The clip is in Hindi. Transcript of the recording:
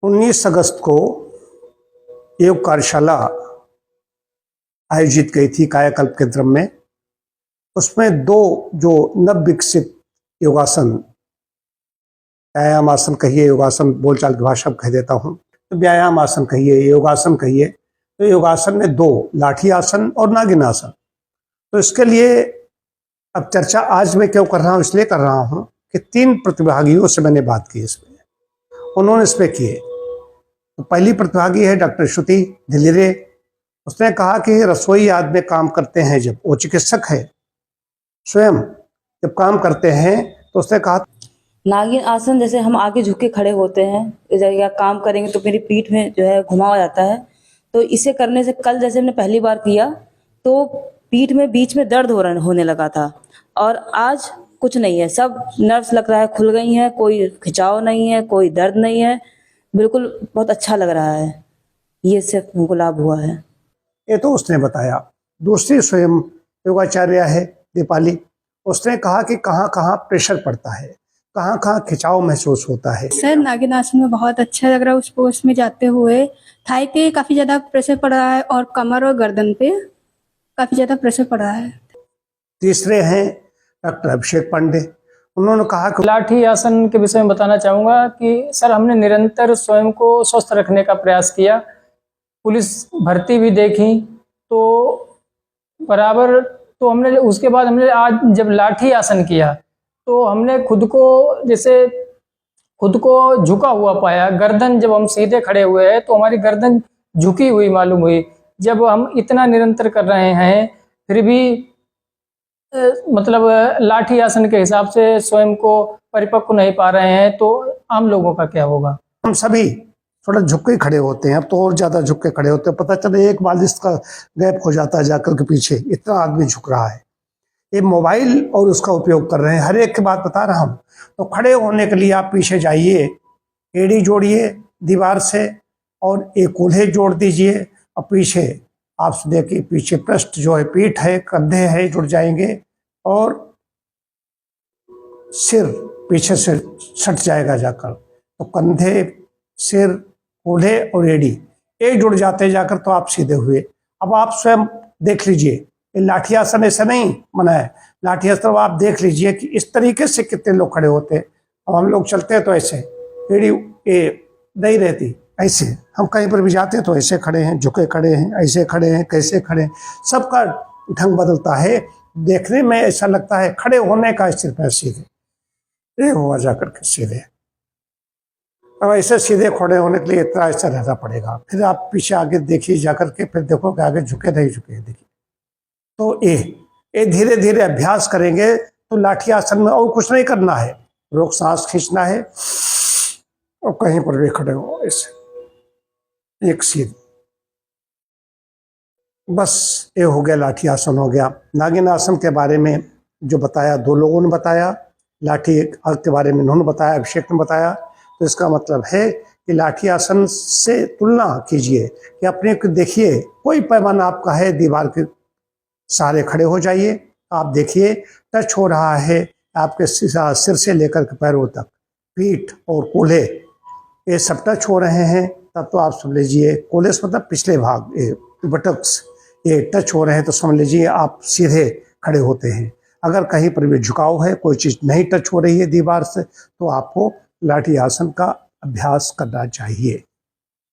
19 अगस्त को योग कार्यशाला आयोजित की थी कायाकल्प केंद्र में। उसमें दो जो नव विकसित योगासन, व्यायाम आसन कहिए, योगासन बोलचाल की भाषा में कह देता हूँ, तो व्यायाम आसन कहिए, योगासन कहिए, तो योगासन में दो, लाठी आसन और नागिन आसन। तो इसके लिए अब चर्चा आज मैं क्यों कर रहा हूँ, इसलिए कर रहा हूँ कि 3 प्रतिभागियों से मैंने बात की इसमें, उन्होंने इसमें किए। तो पहली प्रतिभागी है डॉक्टर श्रुति दिल्लीरे। उसने कहा कि रसोई आदि में काम करते हैं, जब वो चिकित्सक है, स्वयं जब काम करते हैं, तो उसने कहा नागिन आसन जैसे हम आगे झुक के खड़े होते हैं या काम करेंगे तो मेरी पीठ में जो है घुमाव जाता है। तो इसे करने से कल जैसे हमने पहली बार किया तो पीठ में बीच में दर्द होने लगा था, और आज कुछ नहीं है, सब नर्व्स लग रहा है खुल गई हैं, कोई खिंचाव नहीं है, कोई दर्द नहीं है, बिल्कुल बहुत अच्छा लग रहा है। ये सिर्फ हमको लाभ हुआ है। ये तो उसने बताया। दूसरी स्वयं योगाचार्य है दीपाली, उसने कहा कि कहाँ कहाँ प्रेशर पड़ता है, कहाँ कहाँ खिंचाव महसूस होता है। सर नागिन आसन में बहुत अच्छा लग रहा है, उस पोस्ट में जाते हुए थाई पे काफी ज्यादा प्रेशर पड़ रहा है और कमर और गर्दन पे काफी ज्यादा प्रेशर पड़ रहा है। तीसरे हैं डॉक्टर अभिषेक पांडे। उन्होंने कहा कि लाठी आसन के विषय में बताना चाहूँगा कि सर हमने निरंतर स्वयं को स्वस्थ रखने का प्रयास किया। पुलिस भर्ती भी देखी तो बराबर, तो हमने उसके बाद हमने आज जब लाठी आसन किया तो हमने खुद को झुका हुआ पाया। गर्दन जब हम सीधे खड़े हुए हैं तो हमारी गर्दन झुकी हुई मालूम हुई। जब हम इतना निरंतर कर रहे हैं फिर भी मतलब लाठी आसन के हिसाब से स्वयं को परिपक्व नहीं पा रहे हैं, तो आम लोगों का क्या होगा। हम सभी थोड़ा झुक के खड़े होते हैं, अब तो और ज्यादा झुक के खड़े होते हैं, पता चले एक बालिश का गैप हो जाता है जाकर के पीछे, इतना आदमी झुक रहा है। ये मोबाइल और उसका उपयोग कर रहे हैं, हर एक की बात बता रहा हूँ। तो खड़े होने के लिए आप पीछे जाइए, एड़ी जोड़िए दीवार से और एक कूल्हे जोड़ दीजिए, और पीछे आप देखिए पीछे पृष्ठ जो है, पीठ है, कंधे हैं, जुड़ जाएंगे, और सिर पीछे से सट जाएगा जाकर। तो कंधे, सिर, कूल्हे और एड़ी एक जुड़ जाते जाकर, तो आप सीधे हुए। अब आप स्वयं देख लीजिए, ये लाठी आसन ऐसा नहीं बना है। लाठी आसन आप देख लीजिए कि इस तरीके से कितने लोग खड़े होते हैं। अब हम लोग चलते हैं तो ऐसे, एड़ी ये नहीं रहती, ऐसे। हम कहीं पर भी जाते हैं तो ऐसे खड़े हैं, झुके खड़े हैं, ऐसे खड़े हैं, कैसे खड़े हैं, सबका ढंग बदलता है। देखने में ऐसा लगता है खड़े होने का सिर्फ सीधे, ये हुआ जाकर के सीधे। अब ऐसे सीधे खड़े होने के लिए इतना ऐसा रहना पड़ेगा। फिर आप पीछे आगे देखिए जाकर के, फिर देखो कि आगे झुके नहीं झुके, देखिए। तो ये धीरे धीरे अभ्यास करेंगे तो लाठी आसन में और कुछ नहीं करना है, रोक सांस खींचना है और कहीं पर भी खड़े हो ऐसे एक सीध, बस ये हो गया, लाठी आसन हो गया। नागिन आसन के बारे में जो बताया, 2 लोगों ने बताया। लाठी के बारे में इन्होंने बताया, अभिषेक ने बताया। तो इसका मतलब है कि लाठी आसन से तुलना कीजिए कि अपने को देखिए, कोई पैमाना आपका है, दीवार के सहारे खड़े हो जाइए, आप देखिए टच हो रहा है आपके सिर से लेकर के पैरों तक, पीठ और कूल्हे ये सब टच हो रहे हैं, तब तो आप समझ लीजिए, कूल्हे मतलब पिछले भाग, बटक्स ये टच हो रहे हैं, तो समझ लीजिए आप सीधे खड़े होते हैं। अगर कहीं पर भी झुकाव है, कोई चीज़ नहीं टच हो रही है दीवार से, तो आपको लाठी आसन का अभ्यास करना चाहिए।